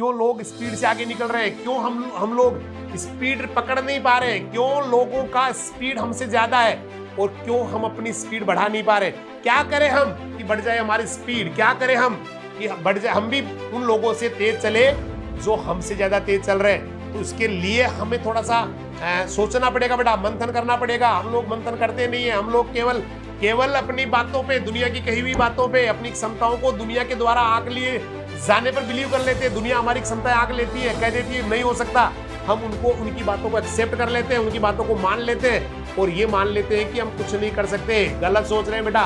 क्यों लोग स्पीड से आगे निकल रहे हैं, क्यों हम लोग स्पीड पकड़ नहीं पा रहे, क्यों लोगों का स्पीड हमसे ज्यादा है और क्यों हम अपनी स्पीड बढ़ा नहीं पा रहे। क्या करें हम कि बढ़ जाए हमारी स्पीड, क्या करें हम कि बढ़ जाए, हम भी उन लोगों से तेज चले जो हमसे ज्यादा तेज चल रहे हैं। तो इसके लिए हमें थोड़ा सा सोचना पड़ेगा बेटा, मंथन करना पड़ेगा। हम लोग मंथन करते नहीं है, हम लोग केवल अपनी बातों पे, दुनिया की कही हुई बातों पे, अपनी क्षमताओं को दुनिया के द्वारा आंक लिए जाने पर बिलीव कर लेते हैं। दुनिया हमारी क्षमताएं आंक लेती है, कह देती है नहीं हो सकता, हम उनकी बातों को एक्सेप्ट कर लेते हैं, उनकी बातों को मान लेते हैं और ये मान लेते हैं कि हम कुछ नहीं कर सकते। गलत सोच रहे हैं बेटा।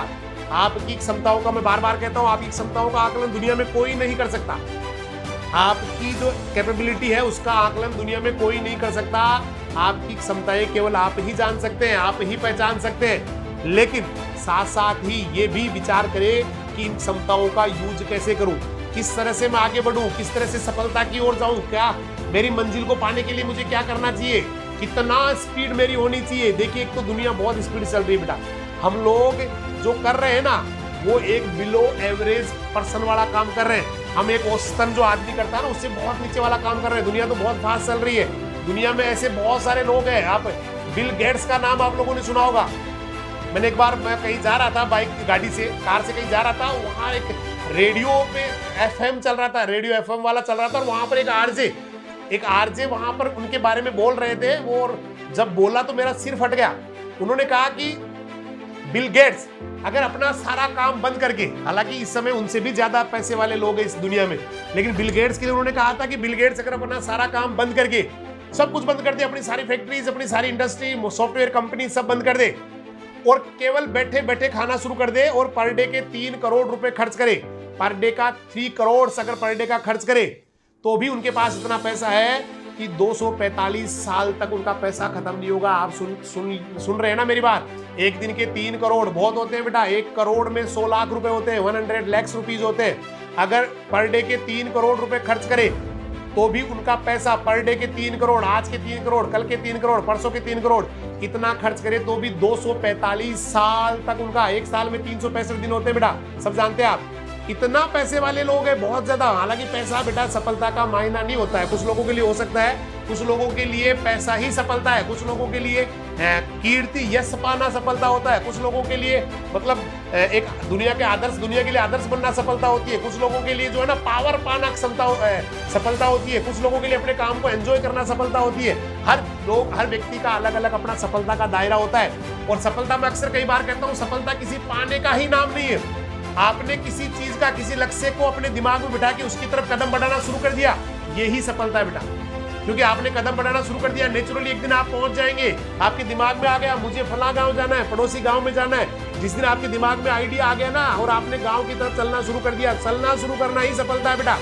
आपकी क्षमताओं का, मैं बार बार कहता हूं, आपकी क्षमताओं का आकलन दुनिया में कोई नहीं कर सकता। आपकी जो कैपेबिलिटी है उसका आकलन दुनिया में कोई नहीं कर सकता। आपकी क्षमताएं केवल आप ही जान सकते हैं, आप ही पहचान सकते हैं। लेकिन साथ साथ ही ये भी विचार करें कि इन क्षमताओं का यूज कैसे करूं, किस तरह से मैं आगे बढ़ूं, किस तरह से सफलता की ओर जाऊं, क्या मेरी मंजिल को पाने के लिए मुझे क्या करना चाहिए, कितना स्पीड मेरी होनी चाहिए। देखिए, एक तो दुनिया बहुत स्पीड चल रही है बेटा। हम लोग जो कर रहे हैं ना, वो एक बिलो एवरेज पर्सन वाला काम कर रहे हैं। हम एक औसतन जो आदमी करता है ना, उससे बहुत नीचे वाला काम कर रहे हैं। दुनिया तो बहुत फास्ट चल रही है। दुनिया में ऐसे बहुत सारे लोग हैं। आप बिल गेट्स का नाम आप लोगों ने सुना होगा। मैंने एक बार, मैं कहीं जा रहा था बाइक गाड़ी से, कार से कहीं जा रहा था, वहां एक रेडियो पे एफएम चल रहा था, रेडियो एफएम वाला चल रहा था और वहां पर एक आरजे वहां पर उनके बारे में बोल रहे थे। और जब बोला तो मेरा सिर फट गया। उन्होंने कहा कि बिल गेट्स अगर अपना सारा काम बंद करके, हालांकि इस समय उनसे भी ज्यादा पैसे वाले लोग हैं इस दुनिया में, लेकिन बिल गेट्स के लिए उन्होंने कहा था कि बिल गेट्स अगर अपना सारा काम बंद करके, सब कुछ बंद कर दे, अपनी सारी फैक्ट्रीज, अपनी सारी इंडस्ट्री, सॉफ्टवेयर कंपनी सब बंद कर दे और केवल बैठे बैठे खाना शुरू कर दे और पर डे के 3 करोड़ रुपए खर्च करे, पर डे का 3 करोड़ अगर पर डे का खर्च करे, तो भी उनके पास इतना पैसा है कि 245 साल तक उनका पैसा खत्म नहीं होगा। आप सुन रहे हैं ना मेरी बात। एक दिन के 3 करोड़ बहुत होते हैं बेटा। 1 करोड़ में 100 लाख रुपए होते हैं, 100 lakhs रुपीज होते हैं। अगर पर डे के 3 करोड़ रुपए खर्च करे तो भी उनका पैसा, पर डे के 3 करोड़, आज के 3 करोड़, कल के 3 करोड़, परसों के 3 करोड़, इतना खर्च करे तो भी 245 साल तक उनका, एक साल में 365 दिन होते हैं बेटा, सब जानते हैं आप। इतना पैसे वाले लोग हैं, बहुत ज्यादा। हालांकि पैसा बेटा सफलता का मायना नहीं होता है। कुछ लोगों के लिए हो सकता है, कुछ लोगों के लिए पैसा ही सफलता है, कुछ लोगों के लिए कीर्ति, यश पाना सफलता होता है, कुछ लोगों के लिए मतलब एक दुनिया के लिए आदर्श बनना सफलता होती है, कुछ लोगों के लिए जो है ना पावर पाना सफलता होती है, कुछ लोगों के लिए अपने काम को एंजॉय करना सफलता होती है। हर व्यक्ति का अलग अलग अपना सफलता का दायरा होता है। और सफलता में अक्सर कई बार कहता हूँ, सफलता किसी पाने का ही नाम नहीं है। आपने किसी चीज का, किसी लक्ष्य को अपने दिमाग में बिठा के उसकी तरफ कदम बढ़ाना शुरू कर दिया, यही सफलता है बेटा। क्योंकि आपने कदम बढ़ाना शुरू कर दिया, नेचुरली एक दिन आप पहुंच जाएंगे। आपके दिमाग में आ गया मुझे फला गांव जाना है, पड़ोसी गांव में जाना है। जिस दिन आपके दिमाग में आइडिया आ गया ना और आपने गांव की तरफ चलना शुरू कर दिया, चलना शुरू करना ही सफलता है बेटा।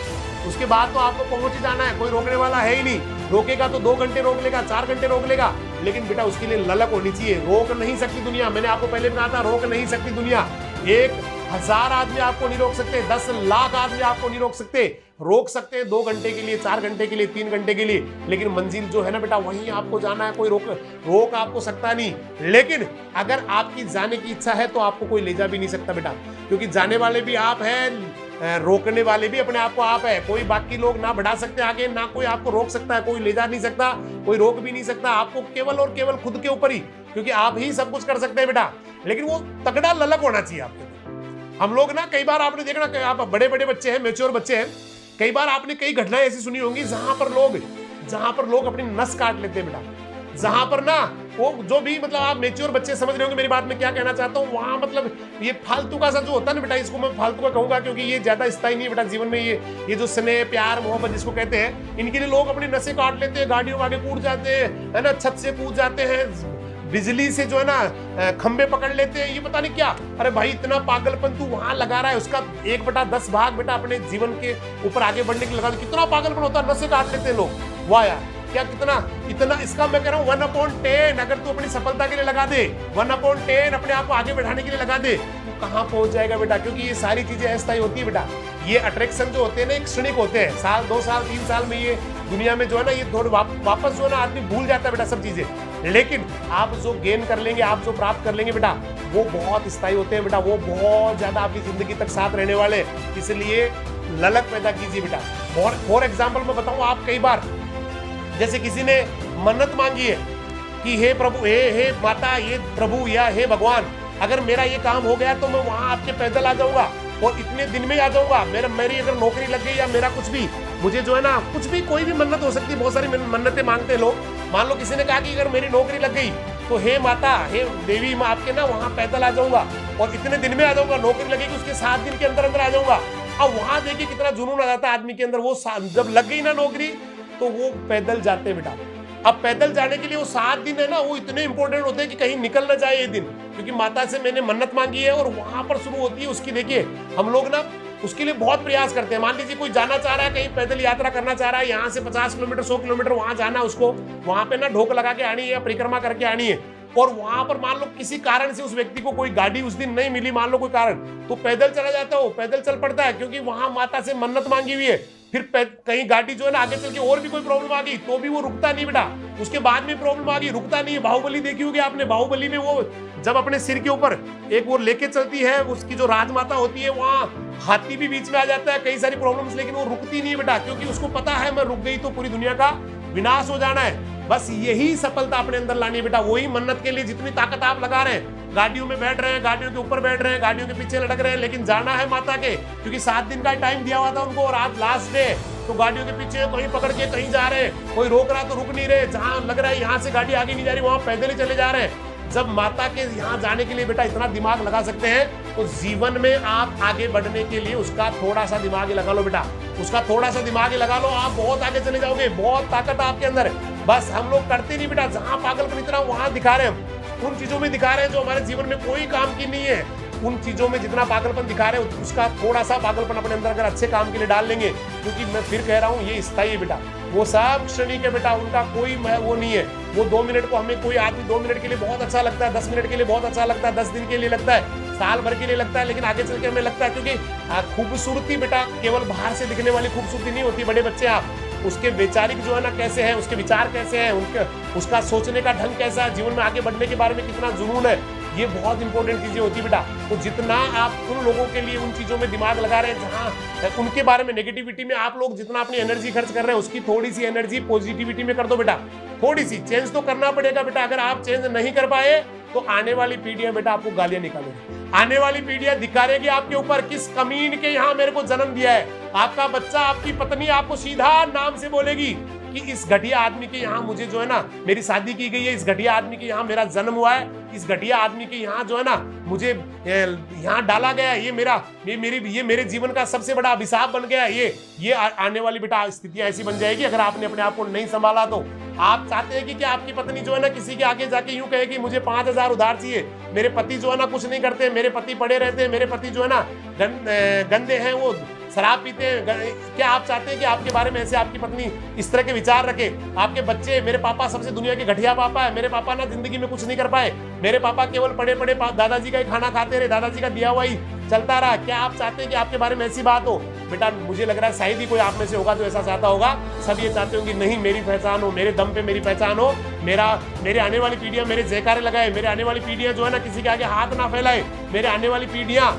उसके बाद तो आपको पहुंच ही जाना है, कोई रोकने वाला है ही नहीं। रोकेगा तो 2 घंटे रोक लेगा, 4 घंटे रोक लेगा, लेकिन बेटा उसके लिए ललक होनी चाहिए। रोक नहीं सकती दुनिया, मैंने आपको पहले भी कहा था, रोक नहीं सकती दुनिया। 1000 आदमी आपको नहीं रोक सकते, 10 लाख आदमी आपको नहीं रोक सकते। रोक सकते हैं 2 घंटे के लिए, 4 घंटे के लिए, 3 घंटे के लिए, लेकिन मंजिल जो है ना बेटा वहीं आपको जाना है। कोई रोक आपको सकता नहीं। लेकिन अगर आपकी जाने की इच्छा है तो आपको कोई ले जा भी नहीं सकता बेटा, क्योंकि जाने वाले भी आप हैं, रोकने वाले भी अपने आप को आप है। कोई बाकी लोग ना बढ़ा सकते आगे, ना कोई आपको रोक सकता है, कोई ले जा नहीं सकता, कोई रोक भी नहीं सकता। आपको केवल और केवल खुद के ऊपर ही, क्योंकि आप ही सब कुछ कर सकते हैं बेटा। लेकिन वो तगड़ा ललक होना चाहिए आपके। हम लोग ना कई बार आपने देखना कि आप बड़े बड़े बच्चे हैं, मैच्योर बच्चे हैं, कई बार आपने कई घटनाएं ऐसी सुनी होंगी जहां पर लोग अपनी नस काट लेते हैं बेटा। जहां पर ना वो जो भी मतलब आप मैच्योर बच्चे समझ रहे होंगे मेरी बात में क्या कहना चाहता हूँ। वहां मतलब ये फालतू का सा जो होता है ना बेटा, इसको मैं फालतू का कहूंगा क्योंकि ये ज्यादा स्थायी नहीं है बेटा जीवन में। ये जो स्नेह, प्यार, मोहब्बत जिसको कहते हैं, इनके लिए लोग अपनी नसें काट लेते हैं, गाड़ियों में आगे कूद जाते हैं, है ना, छत से कूद जाते हैं, बिजली से जो है ना खंबे पकड़ लेते हैं, ये पता नहीं क्या। अरे भाई इतना पागलपन तू वहां लगा रहा है, उसका 1/10 भाग बेटा अपने जीवन के ऊपर आगे बढ़ने के लिए लगा दे। कितना पागलपन होता है, नसें काट लेते हैं लोग। वाह यार, क्या इतना इसका मैं कह रहा हूँ 1/10 अगर तू अपनी सफलता के लिए लगा दे, 1/10 अपने आप को आगे बढ़ाने के लिए लगा दे, तू कहाँ पहुंच जाएगा बेटा। क्योंकि ये सारी चीजें अस्थायी होती है बेटा। ये अट्रैक्शन जो होते हैं ना, एक क्षणिक होते हैं। साल 2 साल 3 साल में ये दुनिया में जो है ना, ये थोड़ी वापस जो है ना आदमी भूल जाता है बेटा सब चीजें। लेकिन आप जो गेन कर लेंगे, आप जो प्राप्त कर लेंगे बेटा, वो बहुत स्थायी होते हैं बेटा, वो बहुत ज्यादा आपकी जिंदगी तक साथ रहने वाले हैं। इसलिए ललक पैदा कीजिए बेटा। फॉर एग्जाम्पल मैं बताऊं, आप कई बार जैसे किसी ने मन्नत मांगी है कि हे प्रभु, हे माता, ये प्रभु या हे भगवान, अगर मेरा ये काम हो गया तो मैं वहां आपके पैदल आ जाऊंगा और इतने दिन में ही आ जाऊंगा। मेरी अगर नौकरी लग गई या मेरा कुछ भी, मुझे जो है ना, कुछ भी कोई भी मन्नत हो सकती है, बहुत सारी मन्नतें मांगते हैं लोग। मान लो किसी ने कहा कि अगर मेरी नौकरी लग गई तो हे माता, हे देवी माँ, आपके ना वहां पैदल आ जाऊंगा और इतने दिन में आ जाऊंगा। नौकरी लगेगी उसके 7 दिन के अंदर अंदर आ जाऊंगा। अब वहां देखिए कितना जुनून आ जाता है आदमी के अंदर। वो जब लग गई ना नौकरी तो वो पैदल जाते हैं बेटा। अब पैदल जाने के लिए वो 7 दिन है ना, वो इतने इंपॉर्टेंट होते हैं कि कहीं निकल ना जाए ये दिन, क्योंकि माता से मैंने मन्नत मांगी है और वहां पर शुरू होती है उसकी। देखिए हम लोग ना उसके लिए बहुत प्रयास करते हैं। मान लीजिए कोई जाना चाह रहा है, कहीं पैदल यात्रा करना चाह रहा है, यहाँ से 50 किलोमीटर 100 किलोमीटर वहां जाना है उसको, वहां पे ना ढोक लगा के आनी है या परिक्रमा करके आनी है, और वहां पर मान लो किसी कारण से उस व्यक्ति को कोई गाड़ी उस दिन नहीं मिली, मान लो कोई कारण, तो पैदल चला जाता है, वो पैदल चल पड़ता है, क्योंकि वहां माता से मन्नत मांगी हुई है। फिर कहीं गाड़ी जो है ना आगे चल के और भी कोई प्रॉब्लम आ गई तो भी वो रुकता नहीं बेटा, उसके बाद में प्रॉब्लम आ गई, रुकता नहीं है। बाहुबली देखी होगी आपने, बाहुबली में वो जब अपने सिर के ऊपर एक वो लेके चलती है, उसकी जो राजमाता होती है, वहां हाथी भी बीच में आ जाता है, कई सारी प्रॉब्लम्स, लेकिन वो रुकती नहीं है बेटा, क्योंकि उसको पता है मैं रुक गई तो पूरी दुनिया का विनाश हो जाना है। बस यही सफलता अपने अंदर लानी है बेटा। वही मन्नत के लिए जितनी ताकत आप लगा रहे हैं, गाड़ियों में बैठ रहे हैं, गाड़ियों के ऊपर बैठ रहे हैं, गाड़ियों के पीछे लटक रहे हैं, लेकिन जाना है माता के, क्योंकि 7 दिन का टाइम दिया हुआ था उनको और आज लास्ट डे। तो गाड़ियों के पीछे कहीं पकड़ के कहीं जा रहे हैं, कोई रोक रहा तो रुक नहीं रहे, जहां लग रहा है यहाँ से गाड़ी आगे नहीं जा रही वहां पैदल ही चले जा रहे हैं। जब माता के यहाँ जाने के लिए बेटा इतना दिमाग लगा सकते हैं, तो जीवन में आप आगे बढ़ने के लिए उसका थोड़ा सा दिमाग ही लगा लो बेटा, उसका थोड़ा सा दिमाग ही लगा लो, आप बहुत आगे चले जाओगे। बहुत ताकत आपके अंदर है, बस हम लोग करते नहीं बेटा। जहां पागलपन इतना वहां दिखा रहे हैं हम, उन चीजों में दिखा रहे हैं जो हमारे जीवन में कोई काम की नहीं है। उन चीजों में जितना पागलपन दिखा रहे हैं उसका थोड़ा सा पागलपन अपने अंदर अगर अच्छे काम के लिए डाल लेंगे, क्योंकि मैं फिर कह रहा हूँ ये स्थायी है बेटा, वो सब क्षणिक है बेटा, उनका कोई वो नहीं है। वो 2 मिनट को हमें कोई आदमी 2 मिनट के लिए बहुत अच्छा लगता है, 10 मिनट के लिए बहुत अच्छा लगता है, 10 दिन के लिए लगता है, साल भर के लिए लगता है, लेकिन आगे चल के हमें लगता है, क्योंकि खूबसूरती बेटा केवल बाहर से दिखने वाली खूबसूरती नहीं होती। बड़े बच्चे आप उसके वैचारिक जो है ना कैसे है, उसके विचार कैसे हैं, उसका सोचने का ढंग कैसा है, जीवन में आगे बढ़ने के बारे में कितना जुनून है, ये बहुत इंपॉर्टेंट चीजें होती है बेटा। तो जितना आप उन लोगों के लिए उन चीजों में दिमाग लगा रहे हैं जहां उनके बारे में नेगेटिविटी में आप लोग जितना अपनी एनर्जी खर्च कर रहे हैं, उसकी थोड़ी सी एनर्जी पॉजिटिविटी में कर दो बेटा। थोड़ी सी चेंज तो करना पड़ेगा बेटा। अगर आप चेंज नहीं कर पाए तो आने वाली पीढ़ियां बेटा आपको गालियां निकालेगी, आने वाली पीढ़ियां दिखाएगी आपके ऊपर, किस कमीन के यहाँ मेरे को जन्म दिया है। आपका बच्चा, आपकी पत्नी आपको सीधा नाम से बोलेगी कि इस घटिया आदमी के यहाँ मुझे जो है ना मेरी शादी की गई है, इस घटिया आदमी के यहाँ मेरा जन्म हुआ है, इस घटिया आदमी के यहाँ जो है ना मुझे यहाँ डाला गया है, ये मेरे जीवन का सबसे बड़ा अभिशाप बन गया है। ये आने वाली बेटा स्थितियां ऐसी बन जाएगी अगर आपने अपने आप को नहीं संभाला तो। आप चाहते हैं कि क्या आपकी पत्नी जो है ना किसी के आगे जाके यूं कहे कि मुझे 5000 उधार चाहिए, मेरे पति जो है ना कुछ नहीं करते, मेरे पति पड़े रहते हैं, मेरे पति जो है ना गंदे हैं, वो शराब पीते हैं। क्या आप चाहते हैं कि आपके बारे में ऐसे आपकी पत्नी इस तरह के विचार रखे? आपके बच्चे, मेरे पापा सबसे दुनिया के घटिया पापा है, मेरे पापा ना जिंदगी में कुछ नहीं कर पाए, मेरे पापा केवल पड़े पड़े दादाजी का ही खाना खाते रहे, दादाजी का दिया हुआ ही चलता रहा। क्या आप चाहते हैं कि आपके बारे में ऐसी बात हो? बेटा मुझे लग रहा है शायद ही कोई आप में से होगा जो ऐसा चाहता होगा। सब ये चाहते होंगे नहीं मेरी पहचान हो, मेरे दम पे मेरी पहचान हो, मेरे आने वाली पीढ़ियां मेरे जयकारे लगाए, मेरे आने वाली पीढ़ियां जो है ना किसी के आगे हाथ ना फैलाए, मेरे आने वाली पीढ़ियां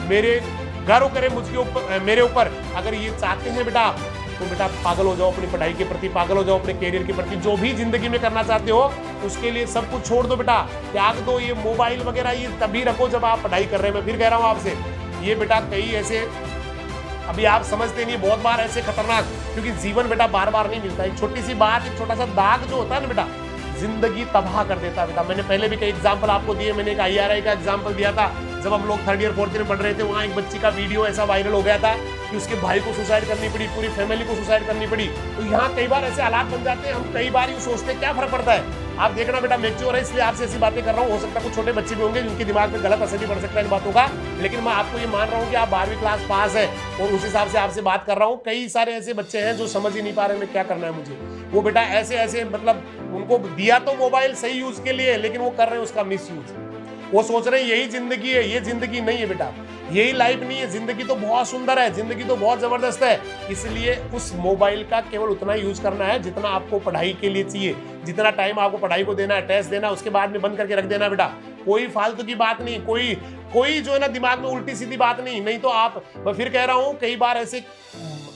मेरे गर्व करे मुझके ऊपर, मेरे ऊपर। अगर ये चाहते हैं बेटा तो बेटा पागल हो जाओ, अपनी पढ़ाई के प्रति पागल हो जाओ, अपने कैरियर के प्रति, जो भी जिंदगी में करना चाहते हो उसके लिए सब कुछ छोड़ दो बेटा, त्याग दो। ये मोबाइल वगैरह ये तभी रखो जब आप पढ़ाई कर रहे हैं। मैं फिर कह रहा हूँ आपसे, ये बेटा कई ऐसे अभी आप समझते नहीं, बहुत बार ऐसे खतरनाक, क्योंकि जीवन बेटा बार बार नहीं मिलता। एक छोटी सी बात, एक छोटा सा दाग जो होता है ना बेटा, जिंदगी तबाह कर देता है बेटा। मैंने पहले भी कई एग्जाम्पल आपको दिए, मैंने एक IRI का एग्जाम्पल दिया था, जब हम लोग 3rd ईयर 4th ईयर में पढ़ रहे थे, वहाँ एक बच्ची का वीडियो ऐसा वायरल हो गया था कि उसके भाई को सुसाइड करनी पड़ी, पूरी फैमिली को सुसाइड करनी पड़ी। तो यहाँ कई बार ऐसे हालात बन जाते हैं, हम कई बार यूँ सोचते हैं क्या फर्क पड़ता है। आप देखना बेटा मैच्योर है, इसलिए आपसे ऐसी बातें कर रहा हूँ। हो सकता है कुछ छोटे बच्चे भी होंगे जिनके दिमाग में गलत असर भी पड़ सकता है इन बातों का, लेकिन मैं आपको ये मान रहा हूँ कि आप 12वीं क्लास पास है और उस हिसाब से आपसे बात कर रहा हूँ। कई सारे ऐसे बच्चे हैं जो समझ ही नहीं पा रहे मैं क्या करना है मुझे। वो बेटा ऐसे मतलब उनको दिया तो मोबाइल सही यूज के लिए, लेकिन वो कर रहे हैं उसका मिस यूज। वो सोच रहे हैं यही जिंदगी है, ये जिंदगी नहीं है बेटा, यही लाइफ नहीं है। जिंदगी तो बहुत सुंदर है, जिंदगी तो बहुत जबरदस्त है। इसलिए उस मोबाइल का केवल उतना यूज करना है जितना आपको पढ़ाई के लिए चाहिए। जितना टाइम आपको पढ़ाई को देना है, टेस्ट देना है, उसके बाद में बंद करके रख देना बेटा। कोई फालतू की बात नहीं, कोई जो है ना दिमाग में उल्टी सीधी बात नहीं तो आप, मैं फिर कह रहा हूं, कई बार ऐसे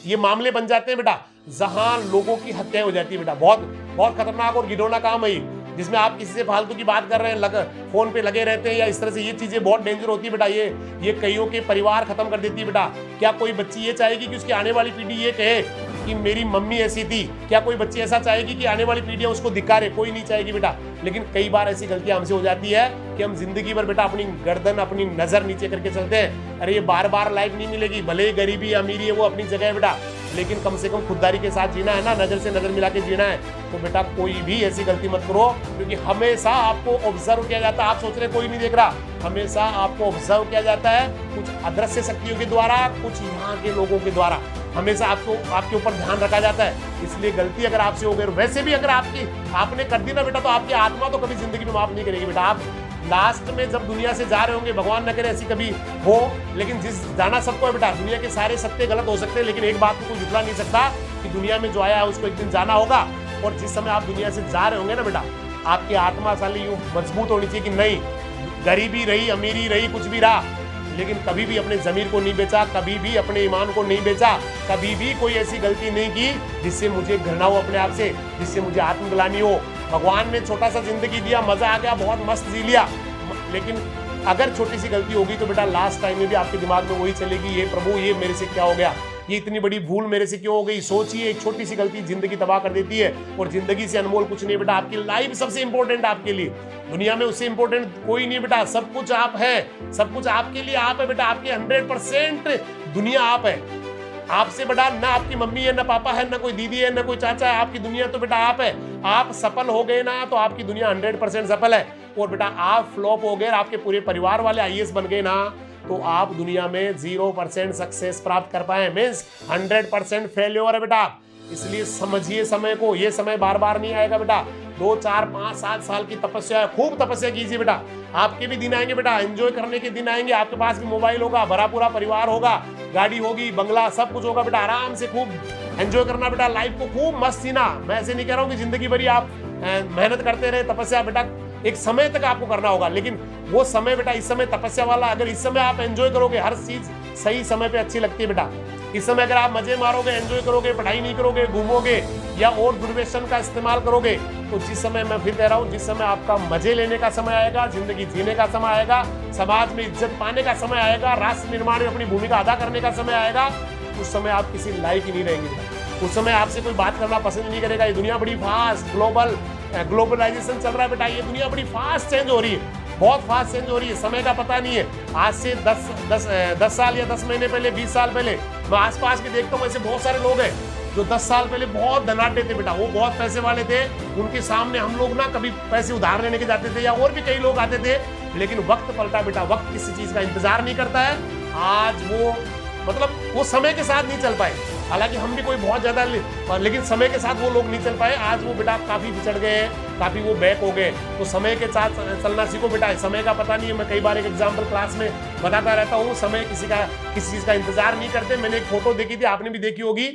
ये मामले बन जाते हैं बेटा जहां लोगों की हत्या हो जाती है बेटा। बहुत बहुत खतरनाक और घिनौना काम है ये, जिसमें आप किसी से फालतू की बात कर रहे हैं, फोन पे लगे रहते हैं या इस तरह से, ये चीजें बहुत डेंजर होती है बेटा। ये कईयों के परिवार खत्म कर देती है बेटा। क्या कोई बच्ची ये चाहेगी कि उसकी आने वाली पीढ़ी ये कहे कि मेरी मम्मी ऐसी थी? क्या कोई बच्ची ऐसा चाहेगी कि आने वाली पीढ़ियां उसको धिक्कारे? कोई नहीं चाहेगी बेटा। लेकिन कई बार ऐसी गलतियां हमसे हो जाती है कि हम जिंदगी भर बेटा अपनी गर्दन, अपनी नजर नीचे करके चलते हैं। अरे ये बार बार लाइफ नहीं मिलेगी, भले ही गरीबी अमीरी है वो अपनी जगह है बेटा, लेकिन कम से कम खुददारी के साथ जीना है ना, नजर से नजर मिला के जीना है। तो बेटा कोई भी ऐसी गलती मत करो, क्योंकि हमेशा आपको ऑब्जर्व किया जाता है। आप सोच रहे कोई नहीं देख रहा, हमेशा आपको ऑब्जर्व किया जाता है, कुछ अदृश्य शक्तियों के द्वारा, कुछ यहाँ के लोगों के द्वारा। हमेशा आपके ऊपर ध्यान रखा जाता है। इसलिए गलती अगर आपसे हो गई, वैसे भी अगर आपने कर दी ना बेटा, तो आपकी आत्मा तो कभी जिंदगी में माफ नहीं करेगी बेटा। आप लास्ट में जब दुनिया से जा रहे होंगे, भगवान न करे ऐसी कभी हो, लेकिन जाना सबको है बेटा। दुनिया के सारे सत्य गलत हो सकते हैं, लेकिन एक बात को कोई झुठला नहीं सकता कि दुनिया में जो आया है उसको एक दिन जाना होगा। और जिस समय आप दुनिया से जा रहे होंगे ना बेटा, आपकी आत्मा साली यूं मजबूत होनी चाहिए कि नहीं, गरीबी रही, अमीरी रही, कुछ भी रहा, लेकिन कभी भी अपने जमीर को नहीं बेचा, कभी भी अपने ईमान को नहीं बेचा, कभी भी कोई ऐसी गलती नहीं की जिससे मुझे घृणा हो अपने आप से, जिससे मुझे आत्मग्लानि हो। भगवान ने छोटा सा जिंदगी दिया, मजा आ गया, बहुत मस्त जी लिया, लेकिन अगर छोटी सी गलती होगी तो बेटा लास्ट टाइम में भी आपके दिमाग में वही चलेगी, ये प्रभु ये मेरे से क्या हो गया, ये इतनी बड़ी भूल मेरे से क्यों हो गई। सोचिए, एक छोटी सी गलती जिंदगी तबाह कर देती है। और जिंदगी से अनमोल कुछ नहीं बेटा, आपकी लाइफ सबसे इंपॉर्टेंट आपके लिए, दुनिया में उससे इंपॉर्टेंट कोई नहीं बेटा। सब कुछ आप है, सब कुछ आपके लिए आप है बेटा, आपकी 100% दुनिया आप है। आपसे बड़ा ना आपकी मम्मी है, ना पापा है, ना कोई दीदी है, ना कोई चाचा है। आपकी दुनिया तो बेटा आप है। आप सफल हो गए ना तो आपकी दुनिया 100% सफल है। और बेटा आप फ्लॉप हो गए, आपके पूरे परिवार वाले आईएएस बन गए ना, तो आप दुनिया में 0% सक्सेस प्राप्त कर पाए, मीन्स 100% फेल्योर है बेटा। इसलिए समझिए समय को, ये समय बार बार नहीं आएगा बेटा। 2, 4, 5, 7 साल की तपस्या है, खूब तपस्या कीजिए बेटा। आपके भी दिन आएंगे बेटा, एंजॉय करने के दिन आएंगे। आपके पास भी मोबाइल होगा, भरा पूरा परिवार होगा, गाड़ी होगी, बंगला, सब कुछ होगा बेटा। आराम से खूब एंजॉय करना बेटा, लाइफ को खूब मस्त जीना। मैं ऐसे नहीं कह रहा हूँ कि जिंदगी भरी आप मेहनत करते रहे, तपस्या बेटा एक समय तक आपको करना होगा, लेकिन वो समय बेटा इस समय तपस्या वाला, अगर इस समय आप एंजॉय करोगे, हर चीज सही समय पे अच्छी लगती है बेटा। इस समय अगर आप मजे मारोगे, एंजॉय करोगे, पढ़ाई नहीं करोगे, घूमोगे या और दुर्व्यसन का इस्तेमाल करोगे, तो जिस समय, मैं फिर कह रहा हूँ, जिस समय आपका मजे लेने का समय आएगा, जिंदगी जीने का समय आएगा, समाज में इज्जत पाने का समय आएगा, राष्ट्र निर्माण में अपनी भूमिका अदा करने का समय आएगा, उस समय आप किसी लायक ही नहीं रहेंगे। उस समय आपसे कोई बात करना पसंद नहीं करेगा। ये दुनिया बड़ी फास्ट ग्लोबलाइजेशन चल रहा है बेटा, ये दुनिया बड़ी फास्ट चेंज हो रही है, बहुत फास्ट चेंज हो रही है, समय का पता नहीं है। आज से 10 साल या 10 महीने पहले, 20 साल पहले, मैं आसपास के देखता हूँ ऐसे बहुत सारे लोग हैं जो 10 साल पहले बहुत धनाढ्य थे बेटा, वो बहुत पैसे वाले थे, उनके सामने हम लोग ना कभी पैसे उधार लेने के जाते थे, या और भी कई लोग आते थे, लेकिन वक्त पलटा बेटा। वक्त किसी चीज का इंतजार नहीं करता है। आज वो समय के साथ नहीं चल पाए, हालांकि हम भी कोई बहुत ज्यादा, लेकिन समय के साथ वो लोग नहीं चल पाए। आज वो बेटा काफी पिछड़ गए हैं, काफी वो बैक हो गए। तो समय के साथ चलना सीखो बेटा, समय का पता नहीं है। मैं कई बार एक एग्जाम्पल क्लास में बताता रहता हूँ, समय किसी चीज का इंतजार नहीं करते। मैंने एक फोटो देखी थी, आपने भी देखी होगी,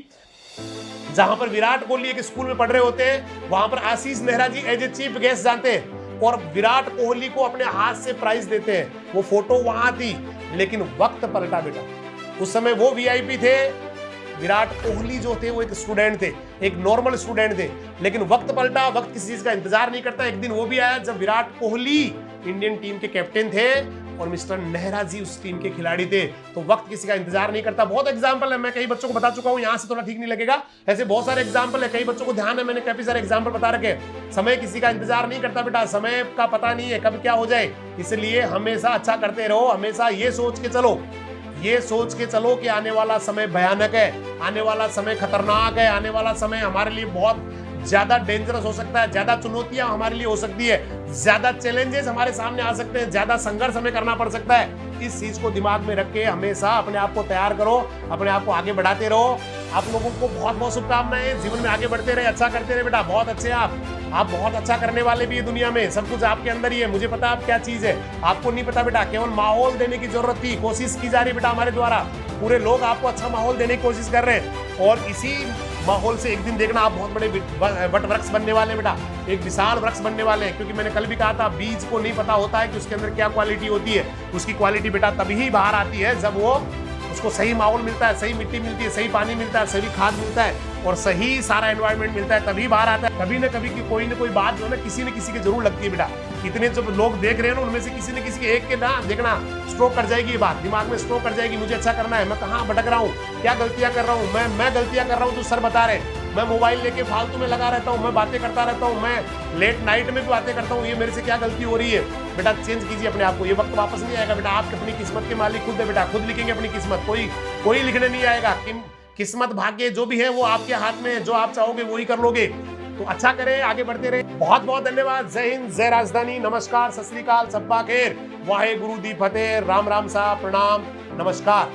जहां पर विराट कोहली एक स्कूल में पढ़ रहे होते हैं, वहां पर आशीष नेहरा जी एज ए चीफ गेस्ट जाते हैं और विराट कोहली को अपने हाथ से प्राइज देते हैं। वो फोटो वहां थी, लेकिन वक्त पलटा बेटा। उस समय वो वीआईपी थे, विराट कोहली जो थे वो एक स्टूडेंट थे, एक नॉर्मल स्टूडेंट थे, लेकिन वक्त पलटा। वक्त किसी चीज का इंतजार नहीं करता। एक दिन वो भी आया जब विराट कोहली इंडियन टीम के कैप्टन थे और मिस्टर नेहरा जी उस टीम के खिलाड़ी थे। तो वक्त किसी का इंतजार नहीं करता। बहुत एग्जाम्पल है, मैं कई बच्चों को बता चुका हूं, यहां से थोड़ा ठीक नहीं लगेगा, ऐसे बहुत सारे एग्जाम्पल है, कई बच्चों को ध्यान है, मैंने काफी सारे एग्जाम्पल बता रखे। समय किसी का इंतजार नहीं करता बेटा, समय का पता नहीं है कब क्या हो जाए, इसलिए हमेशा अच्छा करते रहो। हमेशा ये सोच के चलो कि आने वाला समय भयानक है, आने वाला समय खतरनाक है, आने वाला समय हमारे लिए बहुत ज्यादा डेंजरस हो सकता है, ज्यादा चुनौतियां हमारे लिए हो सकती है, ज्यादा चैलेंजेस हमारे सामने आ सकते हैं, ज्यादा संघर्ष हमें करना पड़ सकता है। इस चीज को दिमाग में रख के हमेशा अपने आप को तैयार करो, अपने आप को आगे बढ़ाते रहो। आप लोगों को बहुत बहुत शुभकामनाएं, जीवन में आगे बढ़ते रहे, अच्छा करते रहे बेटा। बहुत अच्छे आप बहुत अच्छा करने वाले भी है दुनिया में, सब कुछ आपके अंदर ही है। मुझे पता आप क्या चीज है, आपको नहीं पता बेटा, केवल माहौल देने की जरूरत थी, कोशिश की जा रही बेटा हमारे द्वारा। पूरे लोग आपको अच्छा माहौल देने की कोशिश कर रहे हैं और इसी माहौल से एक दिन देखना आप बहुत बड़े वट वृक्ष बनने वाले हैं बेटा, एक विशाल वृक्ष बनने वाले हैं। क्योंकि मैंने कल भी कहा था, बीज को नहीं पता होता है कि उसके अंदर क्या क्वालिटी होती है। उसकी क्वालिटी बेटा तभी बाहर आती है जब वो उसको सही माहौल मिलता है, सही मिट्टी मिलती है, सही पानी मिलता है, सही खाद मिलता है और सही सारा एनवायरनमेंट मिलता है, तभी बाहर आता है। कभी ना कभी की कोई ना कोई बात जो है ना किसी न किसी की जरूर लगती है बेटा। इतने जो लोग देख रहे हैं ना, उनमें से किसी न किसी के एक के ना देखना स्ट्रोक कर जाएगी, ये बात दिमाग में स्ट्रोक कर जाएगी, मुझे अच्छा करना है, मैं कहाँ भटक रहा हूँ, क्या गलतियां कर रहा हूँ, मैं गलतियां कर रहा हूँ तो सर बता रहे, मैं मोबाइल लेके फालतू में लगा रहता हूँ, मैं बातें करता रहता हूँ, मैं लेट नाइट में भी बातें करता हूँ, ये मेरे से क्या गलती हो रही है। बेटा चेंज कीजिए अपने आप को, ये वक्त वापस नहीं आएगा बेटा। आप अपनी किस्मत के मालिक खुद है बेटा, खुद लिखेंगे अपनी किस्मत, कोई लिखने नहीं आएगा। किस्मत भाग्य जो भी है वो आपके हाथ में है, जो आप चाहोगे वो ही कर लोगे। तो अच्छा करें, आगे बढ़ते रहे। बहुत बहुत धन्यवाद। जय हिंद, जय राजधानी, नमस्कार, सत श्री अकाल, सब्बा खैर, वाहे गुरु दी फतेह, राम राम साहब, प्रणाम, नमस्कार।